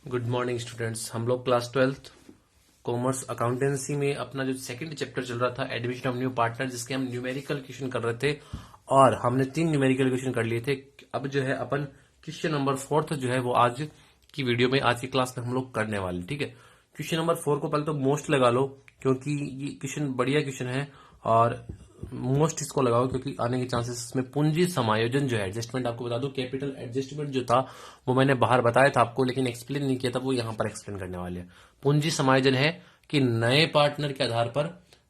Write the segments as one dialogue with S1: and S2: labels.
S1: Good morning students. हम लोग class 12th commerce accountancy में अपना जो सेकंड चैप्टर चल रहा था एडमिशन ऑफ न्यू पार्टनर, जिसके हम न्यूमेरिकल क्वेश्चन कर रहे थे और हमने 3 न्यूमेरिकल क्वेश्चन कर लिए थे। अब जो है अपन क्वेश्चन नंबर 4 जो है वो आज की वीडियो में, आज की क्लास में हम लोग करने वाले। ठीक है, क्वेश्चन नंबर 4 को पहले तो मोस्ट लगा लो क्योंकि ये क्वेश्चन बढ़िया क्वेश्चन है और मोस्ट इसको लगाओ क्योंकि आने के चांसेस इसमें पूंजी समायोजन जो है एडजस्टमेंट, आपको बता दो कैपिटल एडजस्टमेंट जो था वो मैंने बाहर बताया था आपको, लेकिन एक्सप्लेन नहीं किया था, वो यहां पर एक्सप्लेन करने वाले हैं। पूंजी समायोजन है कि नए पार्टनर के आधार पर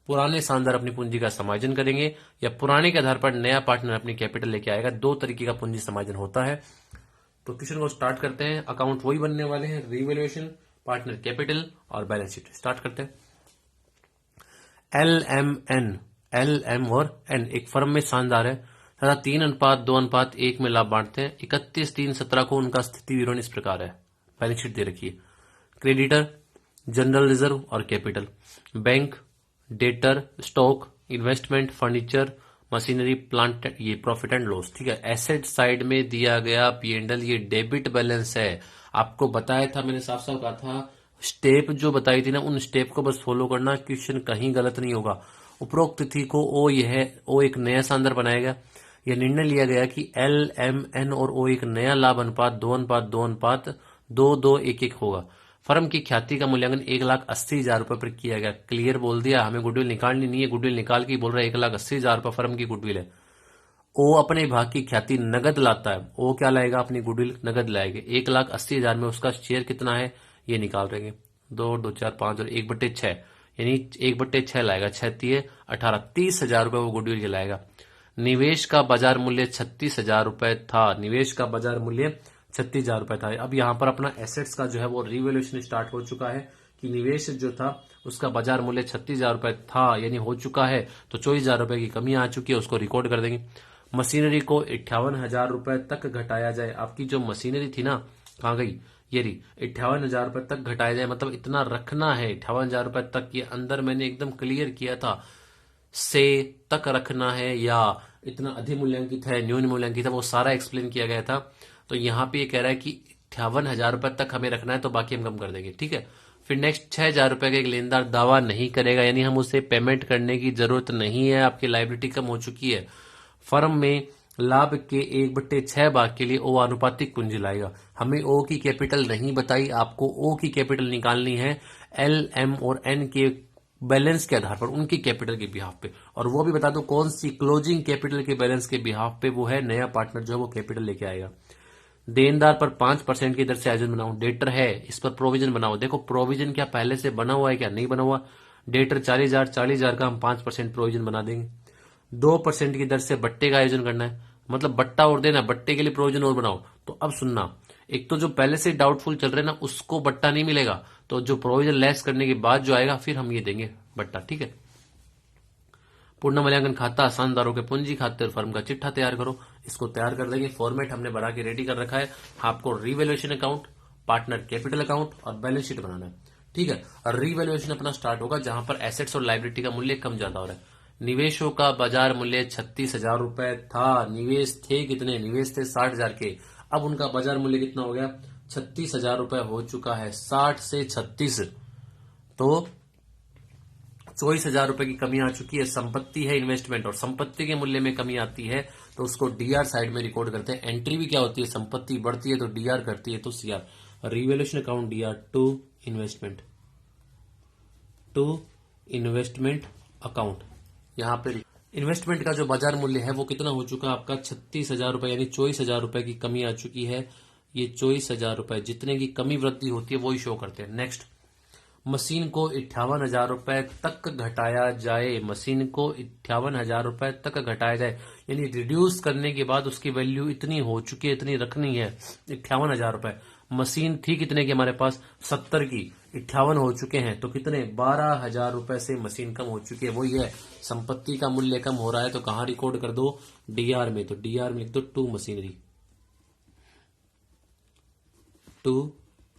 S1: पुराने साझेदार अपनी पूंजी का समायोजन करेंगे या पुराने के आधार पर नया पार्टनर अपनी कैपिटल लेके आएगा। दो तरीके का पूंजी समायोजन होता है। तो क्वेश्चन को स्टार्ट करते हैं। अकाउंट वही बनने वाले हैं, रिवैल्यूएशन, पार्टनर कैपिटल और बैलेंस शीट। स्टार्ट करते हैं। एल एम और एन एक फर्म में साझेदार है तथा 3:2:1 में लाभ बांटते हैं। 31/3/17 को उनका स्थिति विवरण इस प्रकार है। बैलेंस शीट दे रखी है। क्रेडिटर, जनरल रिजर्व और capital, bank, debtor, stock, investment, furniture, machinery, plant, ये प्रॉफिट एंड लॉस। ठीक है, एसेट साइड में दिया गया P&L ये डेबिट बैलेंस है। आपको बताया था, मैंने साफ साफ कहा था, स्टेप जो बताई थी ना उन स्टेप को बस फॉलो करना, क्वेश्चन कहीं गलत नहीं होगा। उपरोक्त तिथि को ओ एक नया साझेदार बनाएगा। यह निर्णय लिया गया कि LMN और O एक नया लाभ अनुपात 2:2:2:2:1 होगा। फर्म की ख्याति का मूल्यांकन 1,80,000 रुपए पर किया गया। क्लियर बोल दिया, हमें गुडविल निकालनी नहीं है। गुडविल निकाल के बोल रहा है 1,80,000 रुपए फर्म की गुडविल है। ओ अपने भाग की ख्याति नगद लाता है। ओ क्या लाएगा? अपनी गुडविल नगद लाएगा। 1,80,000 में उसका शेयर कितना है ये निकाल देंगे। 2, 2, 4, 5 और 1/6 यानी 1/6 लाएगा। 6 18 30,000 रुपए वो गुडविल के लाएगा। निवेश का बाजार मूल्य 36,000 रुपए था। निवेश का बाजार मूल्य 36,000 रुपए था। अब यहां पर अपना एसेट्स का जो है वो रिवैल्यूएशन स्टार्ट हो चुका है कि निवेश जो था उसका बाजार मूल्य 36,000 रुपए था यानी हो चुका है, तो 24,000 रुपए की कमी आ चुकी है, उसको रिकॉर्ड कर देंगे। मशीनरी को 58,000 रुपए तक घटाया जाए। आपकी जो मशीनरी थी ना, कहां गई? ये रही। 58,000 रुपए तक घटाया जाए मतलब इतना रखना है 58,000 रुपए तक। ये अंदर मैंने एकदम क्लियर किया था, से तक रखना है या इतना अधिक मूल्यांकित है, न्यून मूल्यांकित है, वो सारा एक्सप्लेन किया गया था। तो यहाँ पे ये कह रहा है कि 58,000 रुपए तक हमें रखना है, तो बाकी हम कम कर देंगे। ठीक है, फिर नेक्स्ट 6,000 रुपए का एक लेनदार दावा नहीं करेगा, यानी हम उसे पेमेंट करने की जरूरत नहीं है। आपकी लायबिलिटी कम हो चुकी है। फर्म में लाभ के 1/6 भाग के लिए ओ आनुपातिक पूंजी लाएगा। हमें ओ की कैपिटल नहीं बताई, आपको ओ की कैपिटल निकालनी है LM और N के बैलेंस के आधार पर, उनकी कैपिटल के बिहाफ पे। और वो भी बता दो कौन सी क्लोजिंग कैपिटल के बैलेंस के बिहाफ पे वो है। नया पार्टनर जो है वो कैपिटल लेके आएगा। देनदार पर 5% की दर से आयोजन बनाओ। डेटर है, इस पर प्रोविजन बनाओ। देखो प्रोविजन क्या पहले से बना हुआ है क्या? नहीं बना हुआ। डेटर 40,000 का हम 5% प्रोविजन बना देंगे। 2% की दर से बट्टे का आयोजन करना है, मतलब बट्टा और देना, बट्टे के लिए प्रोविजन और बनाओ। तो अब सुनना, एक तो जो पहले से डाउटफुल चल रहे हैं ना उसको बट्टा नहीं मिलेगा, तो जो प्रोविजन लेस करने के बाद जो आएगा फिर हम ये देंगे बट्टा। ठीक है, पूर्ण मूल्यांकन खाता, साझेदारों के पूंजी खाते और फर्म का चिट्ठा तैयार करो। इसको तैयार कर देंगे। फॉर्मेट हमने बना के रेडी कर रखा है। आपको revaluation account, partner capital account और बैलेंस शीट बनाना है। ठीक है, और रिवैल्यूएशन अपना स्टार्ट होगा जहां पर एसेट्स और लायबिलिटी का मूल्य कम ज्यादा हो रहा है। निवेशों का बाजार मूल्य 36,000 रुपए था। निवेश थे कितने? निवेश थे 60,000 के। अब उनका बाजार मूल्य कितना हो गया? 36,000 रुपए हो चुका है। 60 से 36 तो 24,000 रुपए की कमी आ चुकी है। संपत्ति है इन्वेस्टमेंट, और संपत्ति के मूल्य में कमी आती है तो उसको डीआर साइड में रिकॉर्ड करते हैं। एंट्री भी क्या होती है? संपत्ति बढ़ती है तो डीआर करती है तो CR. Revaluation account DR to investment account. यहां पे इन्वेस्टमेंट का जो बाजार मूल्य है वो कितना हो चुका है आपका? 36,000 रुपए, यानी 24,000 रुपए की कमी आ चुकी है। ये 24,000 रुपए जितने की कमी वृद्धि होती है वही शो करते हैं। नेक्स्ट, मशीन को 58,000 रुपए तक घटाया जाए। मशीन को 58,000 रुपए तक घटाया जाए यानी रिड्यूस करने के बाद उसकी वैल्यू इतनी हो चुकी है, इतनी रखनी है 58,000 रुपए। मशीन थी कितने की हमारे पास? 70 की। 58 हो चुके हैं तो कितने? 12,000 रुपए से मशीन कम हो चुकी है। वही है, संपत्ति का मूल्य कम हो रहा है तो कहां रिकॉर्ड कर दो? डीआर में। तो डीआर में लिख दो टू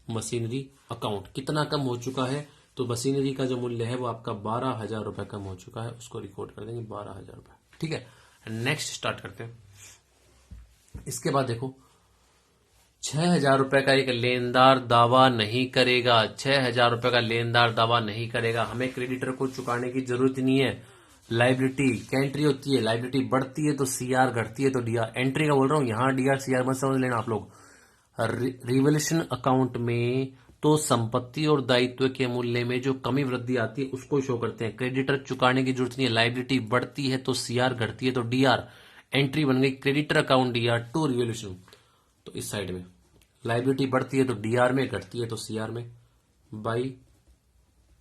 S1: मशीनरी अकाउंट। कितना कम हो चुका है? तो मशीनरी का जो मूल्य है वो आपका 12,000 रुपए कम हो चुका है, उसको रिकॉर्ड कर देंगे 12,000 रुपए। ठीक है, नेक्स्ट स्टार्ट करते हैं। इसके बाद देखो ₹6,000 का एक लेनदार दावा नहीं करेगा। ₹6,000 का लेनदार दावा नहीं करेगा। हमें क्रेडिटर को चुकाने की जरूरत नहीं है। लाइबिलिटी क्या एंट्री होती है? लाइबिलिटी बढ़ती है तो सीआर, घटती है तो डीआर। एंट्री का बोल रहा हूं, यहां डीआर सीआर मत समझ लेना आप लोग। रिवोल्यूशन अकाउंट में तो संपत्ति और दायित्व के मूल्य में जो कमी वृद्धि आती है उसको शो करते हैं। क्रेडिटर चुकाने की जरूरत नहीं है। लाइबिलिटी बढ़ती है तो सीआर, घटती है तो डीआर। एंट्री बन गई creditor account DR to revolution. तो इस साइड में लाइबिलिटी बढ़ती है तो डीआर में, घटती है तो सीआर में, बाई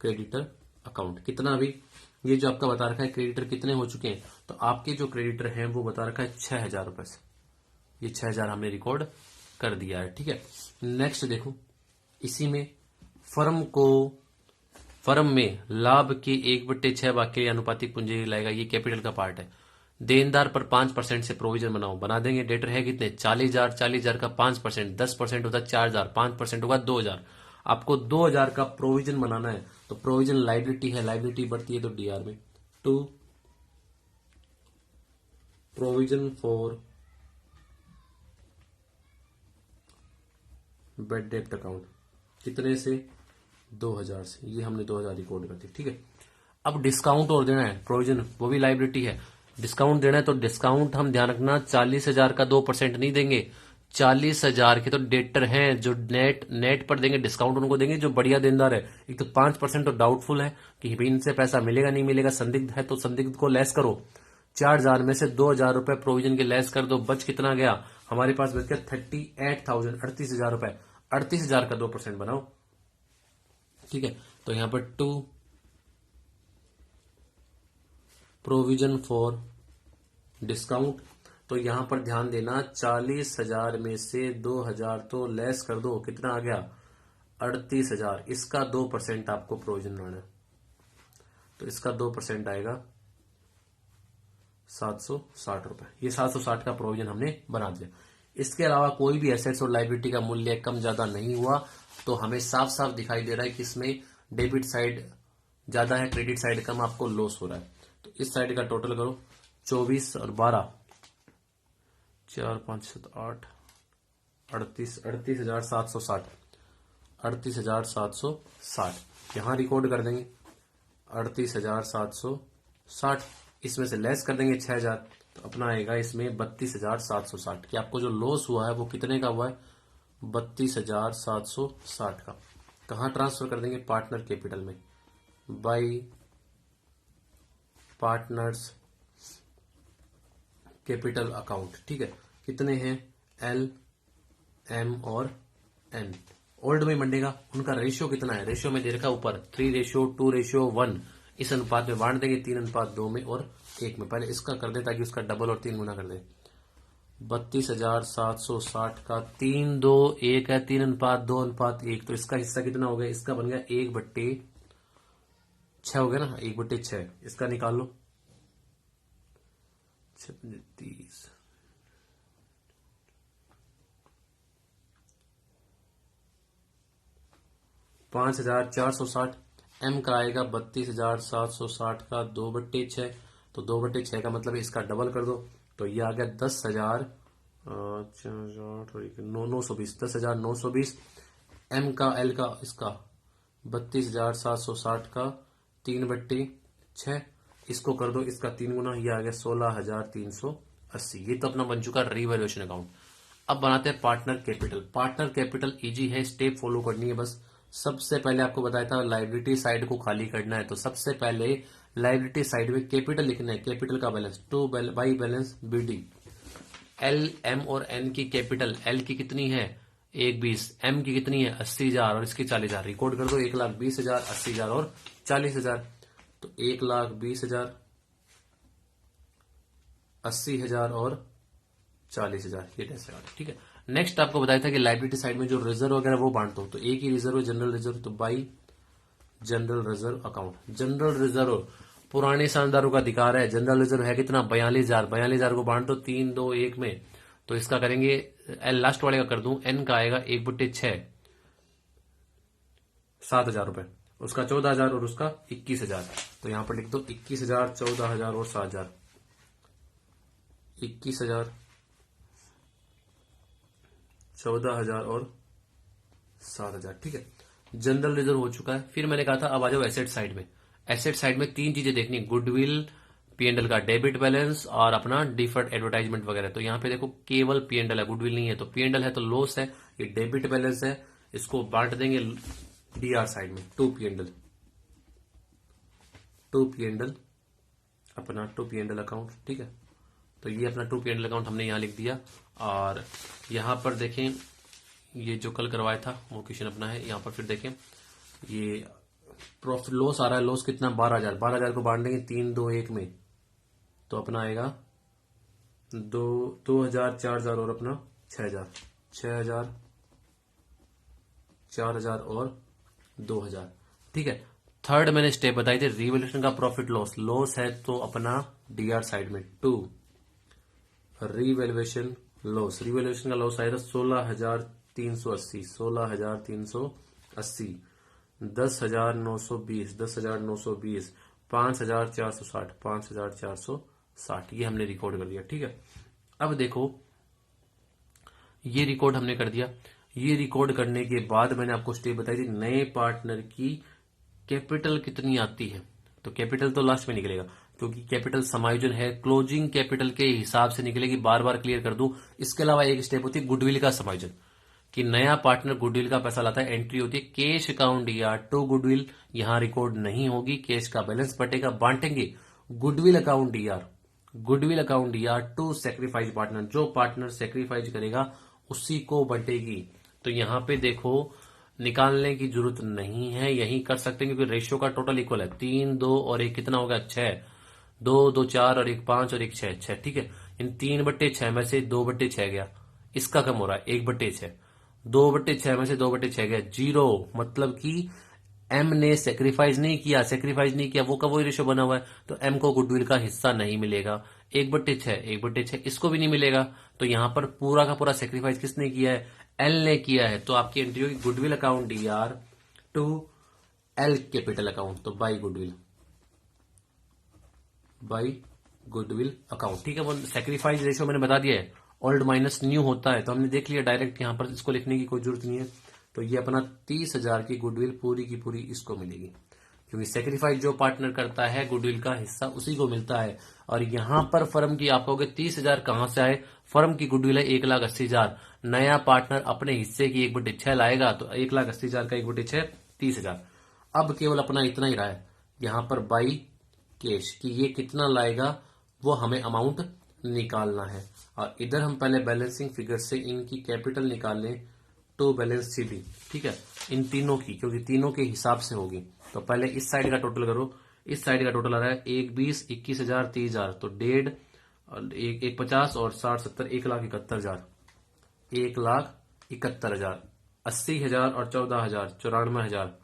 S1: क्रेडिटर अकाउंट। कितना अभी ये जो आपका बता रखा है क्रेडिटर कितने हो चुके हैं, तो आपके जो क्रेडिटर हैं वो बता रखा है ₹6,000 से। ये 6,000 हमने रिकॉर्ड कर दिया है। ठीक है, नेक्स्ट देखो, इसी में फर्म में लाभ के 1/6 भाग के अनुपातिक पूंजी लाएगा। ये कैपिटल का पार्ट है। देनदार पर 5% से प्रोविजन बनाओ, बना देंगे। डेटर है कितने? 40,000। 40,000 का 5%, 10% होता है 4,000, 5% होगा 2,000। आपको 2,000 का प्रोविजन बनाना है, तो प्रोविजन लाइबिलिटी है, लाइबिलिटी बढ़ती है तो डीआर में। टू प्रोविजन फॉर बेड डेप्ट अकाउंट, कितने से? 2,000 से। ये हमने 2,000 रिकॉर्ड कर दी। ठीक है, अब डिस्काउंट और देना है, प्रोविजन वो भी लाइबिलिटी है। डिस्काउंट देना है तो डिस्काउंट हम ध्यान रखना 40,000 का 2% नहीं देंगे। 40,000 के तो डेटर हैं जो नेट पर देंगे, डिस्काउंट उनको देंगे जो बढ़िया देनदार है। एक तो 5% तो डाउटफुल है कि भाई इनसे पैसा मिलेगा नहीं मिलेगा, संदिग्ध है, तो संदिग्ध को लेस करो। 4,000 में से 2,000 रुपए प्रोविजन के लेस कर दो, बच कितना गया हमारे पास? बच गया 38,000, 38,000 रुपए। 38,000 का 2% बनाओ। ठीक है, तो यहां पर टू प्रोविजन फॉर डिस्काउंट, तो यहां पर ध्यान देना 40,000 में से 2,000 तो लेस कर दो, कितना आ गया? 38,000। इसका 2% आपको प्रोविजन बनाना है, तो इसका 2% आएगा 760 रुपए। ये 760 का प्रोविजन हमने बना दिया। इसके अलावा कोई भी एसेट्स और लाइबिलिटी का मूल्य कम ज्यादा नहीं हुआ, तो हमें साफ साफ दिखाई दे रहा है कि इसमें डेबिट साइड ज्यादा है, क्रेडिट साइड कम, आपको लॉस हो रहा है। तो इस साइड का टोटल करो, 24 और 12, 4, 5, 7, 8, 38,760। 38,760 यहां रिकॉर्ड कर देंगे। 38,760 इसमें से लेस कर देंगे 6,000, तो अपना आएगा इसमें 32,760। कि आपको जो लॉस हुआ है वो कितने का हुआ है? 32,760 का। कहां ट्रांसफर कर देंगे? पार्टनर कैपिटल में, बाई पार्टनर्स कैपिटल अकाउंट। ठीक है, कितने हैं? एल, एम और एन। ओल्ड में मंडेगा, उनका रेशियो कितना है? रेशियो में दे रखा ऊपर 3:2:1। इस अनुपात में बांट देंगे 3:2 में और 1 में। पहले इसका कर दे ताकि उसका डबल और 3 गुना कर दे। 32,760 का 3:2:1 है, 3:2:1। तो इसका हिस्सा कितना हो गया? इसका बन गया 1/6 हो गया ना, 1/6। इसका निकाल लो, 30। 5,460। एम का आएगा 32,760 का 2/6। तो 2/6 का मतलब इसका डबल कर दो, तो ये आ गया 10,000, 920। 10,920। एम का, एल का, इसका 32,760 का 3/6। इसको कर दो, इसका 3 गुना, ये आ गया 16,380। ये तो अपना बन चुका रिवैल्यूएशन अकाउंट। अब बनाते हैं partner capital. Partner capital easy है, स्टेप फॉलो करनी है बस। सबसे पहले आपको बताया था लाइबिलिटी साइड को खाली करना है, तो सबसे पहले लाइबिलिटी साइड में कैपिटल लिखना है। कैपिटल का balance to by balance BD. L, M और एन की कैपिटल, एल की कितनी है? 1,20। एम की कितनी है? 80,000 और इसकी 40,000। रिकॉर्ड कर दो, 1,20,000, 80,000 और 40,000। तो 1,20,000, 80,000 और 40,000। ये कैसे आ ठीक है। नेक्स्ट आपको बताया था कि लाइबिलिटी साइड में जो रिजर्व वगैरह वो बांट दो, तो एक ही रिजर्व है, जनरल रिजर्व। तो by general reserve account. General reserve पुराने साझेदारों का अधिकार है। जनरल रिजर्व है कितना? 42,000। 42,000 को बांट दो 3:2:1 में, तो इसका करेंगे, एल लास्ट वाले का कर दूं, एन का आएगा 1/6, 7,000 रुपए। उसका 14,000 और उसका 21,000। तो यहां पर लिख दो 21,000, 14,000 और 7,000। 21,000, 14,000 और 7,000। ठीक है, जनरल रिजर्व हो चुका है। फिर मैंने कहा था अब आ जाओ एसेट साइड में। एसेट साइड में तीन चीजें देखनी, गुडविल, पीएनडल का डेबिट बैलेंस और अपना डिफर्ड एडवर्टाइजमेंट वगैरह। तो यहाँ पे देखो केवल पीएनडल है, गुडविल नहीं है। तो पीएनडल है तो लॉस है, ये डेबिट बैलेंस है, इसको बांट देंगे डीआर साइड में। टू पीएनडल अपना टू पीएनडल अकाउंट। ठीक है, तो ये अपना टू पीएनडल अकाउंट हमने यहां लिख दिया। और यहां पर देखें, ये जो कल करवाया था वो क्वेश्चन अपना है। यहां पर फिर देखें, ये प्रॉफिट लॉस आ रहा है। लॉस कितना, 12,000। 12,000 को बांट देंगे 3, 2, 1 में, तो अपना आएगा 2,000, 4,000 और अपना 6,000। 6,000, 4,000 और 2,000। ठीक है, थर्ड मैंने स्टेप बताई थी, रिवोल्यूशन का प्रॉफिट लॉस। लॉस है तो अपना डीआर साइड में टू रिवैल्यूएशन लॉस। रिवैल्यूएशन का लॉस आएगा 16,380। 16,380, 10,920, 10,920, 5,460, 5,460। ये हमने रिकॉर्ड कर दिया। ठीक है, अब देखो ये रिकॉर्ड हमने कर दिया। ये रिकॉर्ड करने के बाद मैंने आपको स्टेप बताई थी, नए पार्टनर की कैपिटल कितनी आती है। तो कैपिटल तो लास्ट में निकलेगा, क्योंकि कैपिटल समायोजन है, क्लोजिंग कैपिटल के हिसाब से निकलेगी। बार बार क्लियर कर दूं। इसके अलावा एक स्टेप होती है गुडविल का समायोजन, कि नया पार्टनर गुडविल का पैसा लाता है। एंट्री होती है cash account DR to goodwill, यहां रिकॉर्ड नहीं होगी, कैश का बैलेंस बटेगा। बांटेंगे goodwill account DR to sacrifice partner. जो पार्टनर सेक्रीफाइस करेगा उसी को बटेगी। तो यहां पे देखो निकालने की जरूरत नहीं है, यही कर सकते हैं, क्योंकि रेशियो का टोटल इक्वल है। 3, 2 और 1 कितना होगा, 6। 2, 2, 4 और 1, 5 और 1, 6। ठीक है, इन 3/6 में से 2/6 गया, इसका कम हो रहा है 1/6। 2/6 में से 2/6 गया, 0। मतलब कि एम ने सेक्रीफाइस नहीं किया, वो का वही रेशियो बना हुआ है, तो एम को गुडविल का हिस्सा नहीं मिलेगा। 1/6 इसको भी नहीं मिलेगा। तो यहां पर पूरा का पूरा सेक्रीफाइस किसने किया है, एल ने किया है। तो आपकी एंट्री होगी goodwill account DR to L capital account. तो बाई गुडविल अकाउंट। ठीक है, वो सेक्रीफाइस रेशियो मैंने बता दिया है, ओल्ड माइनस न्यू होता है, तो हमने देख लिया डायरेक्ट, यहां पर इसको लिखने की कोई जरूरत नहीं है। तो ये अपना 30,000 की गुडविल पूरी की पूरी इसको मिलेगी, क्योंकि सेक्रीफाइस जो पार्टनर करता है गुडविल का हिस्सा उसी को मिलता है। और यहां पर फर्म की आप कहोगे 30,000 कहां से आए, फर्म की गुडविल है 1,80,000। नया पार्टनर अपने हिस्से की 1/6 लाएगा, तो 1,80,000 का 1/6 30,000। अब केवल अपना इतना ही रहा है यहां पर बाई कैश, कि ये कितना लाएगा वो हमें अमाउंट निकालना है। और इधर हम पहले बैलेंसिंग फिगर से इनकी कैपिटल निकाल लें, टू बैलेंस सीडी। ठीक है, इन तीनों की, क्योंकि तीनों के हिसाब से होगी। तो पहले इस साइड का टोटल करो। इस साइड का टोटल आ रहा है 1, 20, 21,000, 30,000। तो 1.5 और 1, 50 और 60, 70, 1,71,000। 1,71,000, 80,000 और 14,000, 94,000,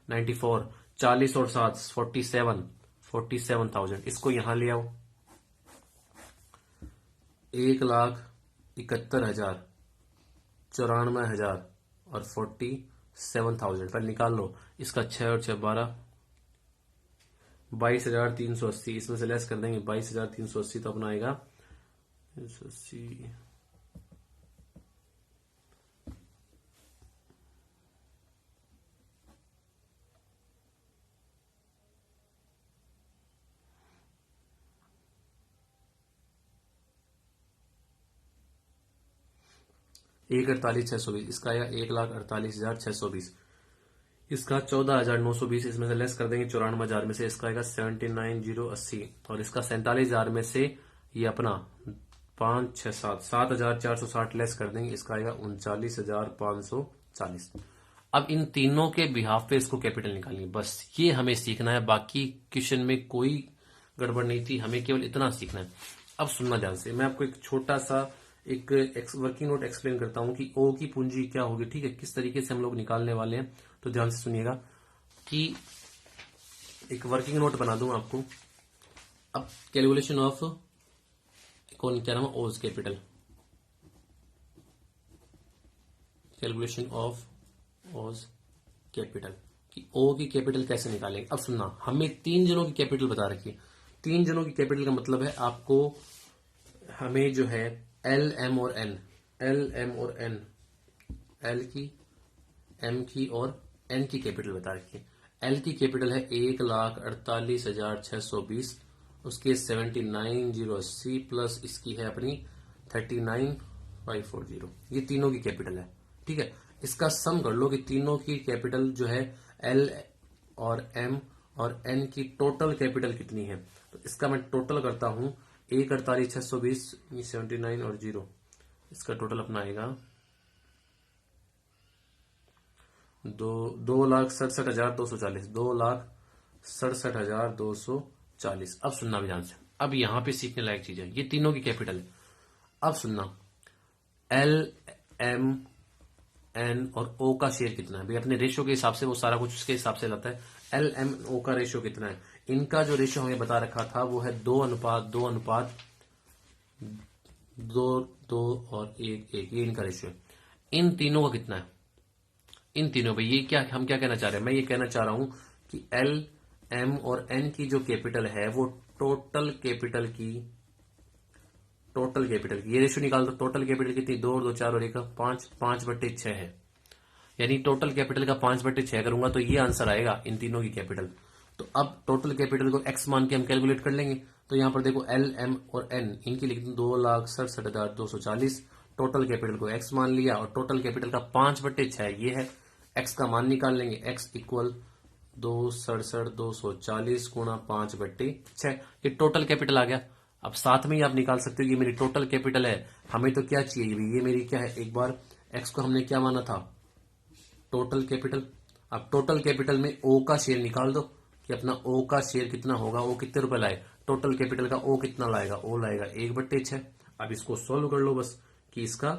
S1: 94, 40 और 7, 47,000। इसको यहां ले आओ, 1,71,000, 94,000 और 47,000। पहले निकाल लो, इसका 6 और 6 12, 22,380। इसमें से लेस कर देंगे 22,380, तो अपना आएगा 380। एक 48,620, इसका आया 1,48,620। इसका 14,920, इसमें से लेस कर देंगे 94,000 में से, इसका आएगा 79,080। और इसका 47,000 में से ये अपना 5, 6, 7, 7,460 लेस कर देंगे, इसका आएगा 39,540। अब इन तीनों के बिहाफ पे इसको कैपिटल निकालनी है, बस ये हमें सीखना है। बाकी क्वेश्चन में कोई गड़बड़ नहीं थी, हमें केवल इतना सीखना है। अब सुनना ध्यान से, मैं आपको एक छोटा सा एक वर्किंग नोट एक्सप्लेन करता हूं कि ओ की पूंजी क्या होगी। ठीक है, किस तरीके से हम लोग निकालने वाले हैं, तो ध्यान से सुनिएगा। कि एक वर्किंग नोट बना दूं आपको। अब कैलकुलेशन ऑफ कौन क्या नाम है, ओज कैपिटल, कैलकुलेशन ऑफ ओज कैपिटल, कि ओ की कैपिटल कैसे निकालेंगे। अब सुनना, हमें 3 जनों की कैपिटल बता रखी है। 3 जनों की कैपिटल का मतलब है आपको, हमें जो है एल एम और एन एल की, एम की और एन की कैपिटल बता रखी है। एल की कैपिटल है 1,48,620, उसके 79,080 प्लस इसकी है अपनी 39,540, ये तीनों की कैपिटल है। ठीक है, इसका सम कर लो कि तीनों की कैपिटल जो है एल और एम और एन की टोटल कैपिटल कितनी है। तो इसका मैं टोटल करता हूं, 1,48,620, 79 और 0, इसका टोटल अपना आएगा 2,67,240, 2,67,240। अब सुनना भी ध्यान से, अब यहां पे सीखने लायक चीज है, ये तीनों की कैपिटल है। अब सुनना, एल, एम, एन और ओ का शेयर कितना है भाई, अपने रेशियो के हिसाब से वो सारा कुछ उसके हिसाब से लाता है। एल, एम, ओ का रेशियो कितना है, इनका जो रेशियो हमें बता रखा था वो है 2:2:2 और 1:1, ये इनका रेशियो है। इन तीनों का कितना है, इन तीनों पे ये क्या, हम क्या कहना चाह रहे हैं, मैं ये कहना चाह रहा हूं कि एल, एम और एन की जो कैपिटल है वो टोटल कैपिटल की, ये रेशियो निकाल दो। टोटल कैपिटल कितनी, 2 और 2 4 और 1 5, 5/6 है। यानी टोटल कैपिटल का 5/6 करूंगा तो ये आंसर आएगा इन तीनों की कैपिटल। तो अब टोटल कैपिटल को एक्स मान के हम कैलकुलेट कर लेंगे। तो यहां पर देखो एल, एम और एन, इनकी लिख दी 2,67,240। टोटल कैपिटल को एक्स मान लिया और टोटल कैपिटल का 5/6 ये है। एक्स का मान निकाल लेंगे, एक्स इक्वल 2,67,240 गुणा 5/6, ये टोटल कैपिटल आ गया। अब साथ में ही आप निकाल सकते हो, ये मेरी टोटल कैपिटल है। हमें तो क्या चाहिए, ये मेरी क्या है, एक बार एक्स को हमने क्या माना था, टोटल कैपिटल। अब टोटल कैपिटल में ओ का शेयर निकाल दो कि अपना ओ का शेयर कितना होगा, ओ कितने रुपए लाए, टोटल कैपिटल का ओ कितना लाएगा, ओ लाएगा 1/6। अब इसको सोल्व कर लो बस, कि इसका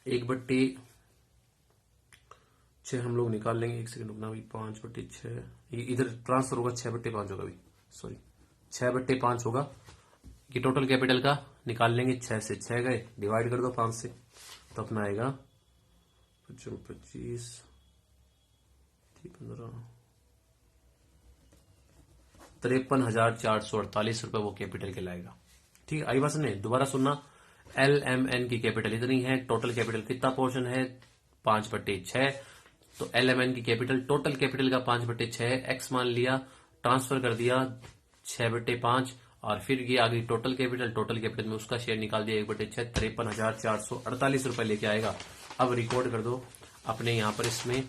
S1: 1/6 हम लोग निकाल लेंगे। एक सेकंड रुकना भाई, 5/6 ये इधर ट्रांसफर होगा, 6/5 होगा भाई, सॉरी 6/5 होगा। ये टोटल कैपिटल का निकाल लेंगे, 6 से 6 गए, डिवाइड कर दो 5 से, तो अपना आएगा 25, 15, 53,448 रुपए वो कैपिटल के लाएगा। ठीक है, आई बात सुनने, दोबारा सुनना। एल, एम, एन की कैपिटल इतनी है, टोटल कैपिटल कितना पोर्शन है, 5/6। तो एल, एम, एन की कैपिटल, टोटल कैपिटल का 5/6 है, एक्स मान लिया, ट्रांसफर कर दिया 6/5 और फिर ये आ गई टोटल कैपिटल में उसका शेयर निकाल दिया 1/6, 53,448 रुपए लेके आएगा। अब रिकॉर्ड कर दो अपने यहां पर, इसमें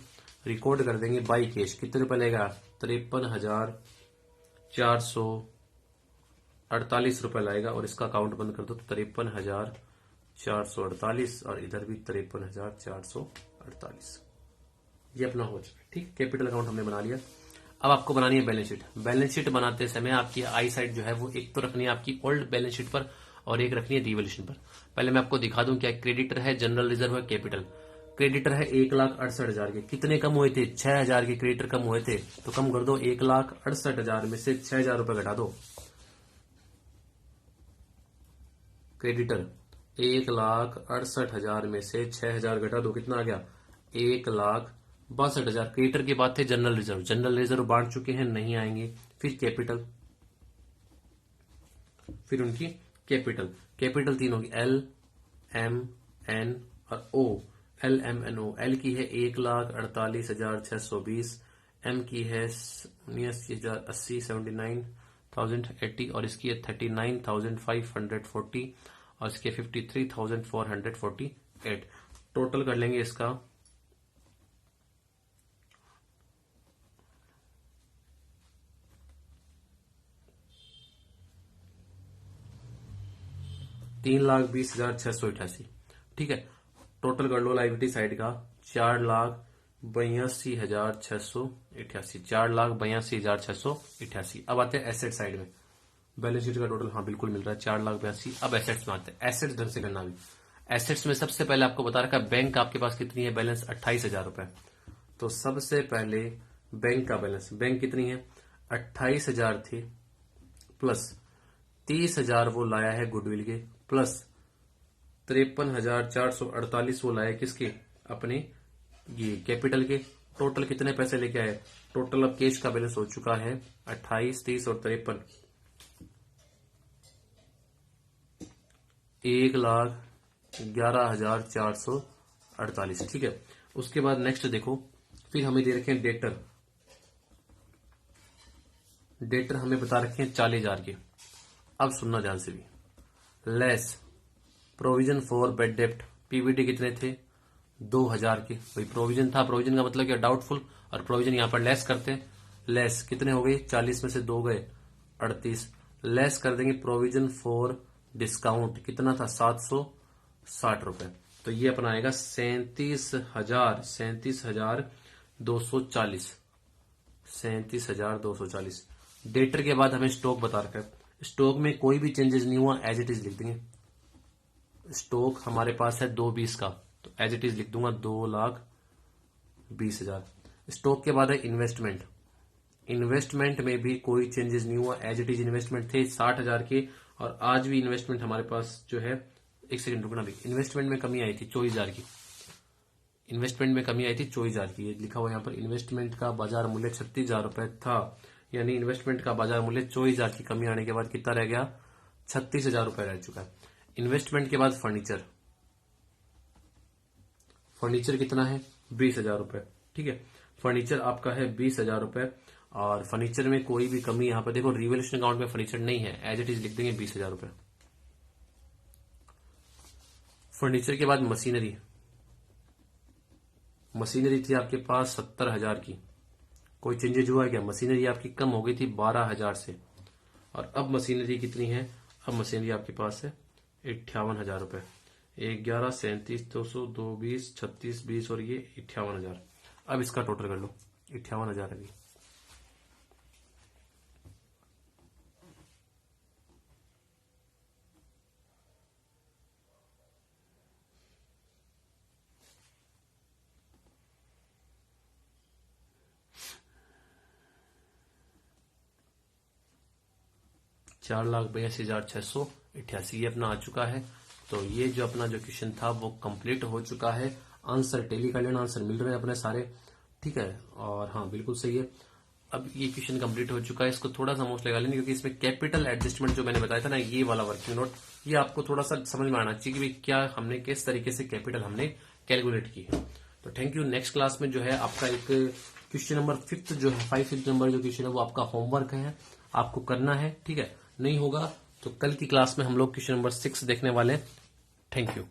S1: रिकॉर्ड कर देंगे बाई कैश, कितने रुपए लेगा, 53,448 रुपए लाएगा। और इसका अकाउंट बंद कर दो, 53,448 और इधर भी 53,448, ये अपना हो चुका है। ठीक, कैपिटल अकाउंट हमने बना लिया। अब आपको बनानी है बैलेंस शीट। बैलेंस शीट बनाते समय आपकी आई साइड जो है वो एक तो रखनी है आपकी ओल्ड बैलेंस शीट पर और एक रखनी है रिवोल्यूशन पर। पहले मैं आपको दिखा दूं, क्या क्रेडिटर है, जनरल रिजर्व है, कैपिटल। क्रेडिटर है 1,68,000 के, कितने कम हुए थे, 6,000 के क्रेडिटर कम हुए थे, तो कम कर दो, 1,68,000 में से 6,000 रुपए घटा दो। क्रेडिटर 1,68,000 में से 6,000 घटा दो, कितना आ गया, 1,62,000। क्रेडिटर की बात है, जनरल रिजर्व बांट चुके हैं, नहीं आएंगे। फिर कैपिटल, फिर उनकी कैपिटल तीनों की, एल, एम, एन और ओ। एल, एम, एन, ओ। एल की है 1,48,620, एम की है 79,080, 79,080 और इसकी है 39,540 और इसके 53,448। टोटल कर लेंगे इसका, $3,20,688। ठीक है, टोटल कर लो लाइबिलिटी साइड का, 4,82,688, 4,82,688। अब आते हैं एसेट साइड में, बैलेंस शीट का टोटल हाँ बिल्कुल मिल रहा है 4,82,000। अब एसेट्स में आते हैं, एसेट्स ढंग से करना भी। एसेट्स में सबसे पहले आपको बता रखा है बैंक आपके पास कितनी है, बैलेंस 28,000 रुपए। तो सबसे पहले बैंक का बैलेंस, बैंक कितनी है, 28,000 थी, प्लस 30,000 वो लाया है गुडविल के, प्लस 53,448 वो लाया किसके, अपने ये कैपिटल के। टोटल कितने पैसे लेके आए, टोटल अब कैश का बैलेंस हो चुका है 28, 30 और 53, 1,11,448। ठीक है, उसके बाद नेक्स्ट देखो, फिर हमें दे रखे हैं डेटर। डेटर हमें बता रखे हैं 40,000 के। अब सुनना ध्यान से भी, लेस प्रोविजन फॉर बेड डेप्ट, पीवीडी कितने थे 2,000 के। भाई प्रोविजन था, प्रोविजन का मतलब क्या डाउटफुल, और प्रोविजन यहां पर लेस करते हैं। लेस कितने हो गए, 40 में से 2 गए 38, लेस कर देंगे प्रोविजन फॉर डिस्काउंट, कितना था 760 रुपए। तो ये अपना आएगा 37,240। 37,240। डेटर के बाद हमें स्टॉक बता रखा है, स्टॉक में कोई भी चेंजेस नहीं हुआ, एज इट इज लिख देंगे। स्टॉक हमारे पास है 220 का, तो एज इट इज लिख दूंगा 2,20,000। स्टॉक के बाद है इन्वेस्टमेंट। इन्वेस्टमेंट में भी कोई चेंजेस नहीं हुआ, एज इट इज इन्वेस्टमेंट थे 60,000 के, और आज भी इन्वेस्टमेंट हमारे पास जो है, एक सेकंड रुकना भी, इन्वेस्टमेंट में कमी आई थी 24,000 की। इन्वेस्टमेंट में कमी आई थी 24,000 की, ये लिखा हुआ यहाँ पर। इन्वेस्टमेंट का बाजार मूल्य 36,000 रुपए था, यानी इन्वेस्टमेंट का बाजार मूल्य 24,000 की कमी आने के बाद कितना रह गया, 36,000 रुपए रह चुका है। इन्वेस्टमेंट के बाद फर्नीचर। फर्नीचर कितना है 20,000 रुपए, ठीक है। फर्नीचर आपका है 20,000 रुपए, और फर्नीचर में कोई भी कमी यहाँ पर देखो, रिवोल्यूशन अकाउंट में फर्नीचर नहीं है, एज इट इज लिख देंगे 20,000 रुपए। फर्नीचर के बाद मशीनरी। मशीनरी थी आपके पास 70,000 की, कोई चेंजेज हुआ है क्या, मशीनरी आपकी कम हो गई थी 12,000 से, और अब मशीनरी कितनी है, अब मशीनरी आपके पास है 58,000 रुपए। 11, 37, 200, 2, 20, 36, 20 और ये 58,000। अब इसका टोटल कर लो, 58,000 अभी। चार लाख 82,688 ये अपना आ चुका है। तो ये जो अपना जो क्वेश्चन था वो कंप्लीट हो चुका है। आंसर टैली कर लेना, आंसर मिल रहे हैं अपने सारे, ठीक है। और हाँ बिल्कुल सही है। अब ये क्वेश्चन कंप्लीट हो चुका है, इसको थोड़ा सा मोस्ट लगा लेंगे, क्योंकि इसमें कैपिटल एडजस्टमेंट जो मैंने बताया था ना, ये वाला वर्किंग नोट, ये आपको थोड़ा सा समझ में आना चाहिए कि क्या हमने किस तरीके से कैपिटल हमने कैलकुलेट की है। तो थैंक यू। नेक्स्ट क्लास में जो है आपका एक क्वेश्चन नंबर 5 जो है 5 नंबर जो क्वेश्चन है वो आपका होमवर्क है, आपको करना है, ठीक है। नहीं होगा तो कल की क्लास में हम लोग क्वेश्चन नंबर 6 देखने वाले हैं। Thank you.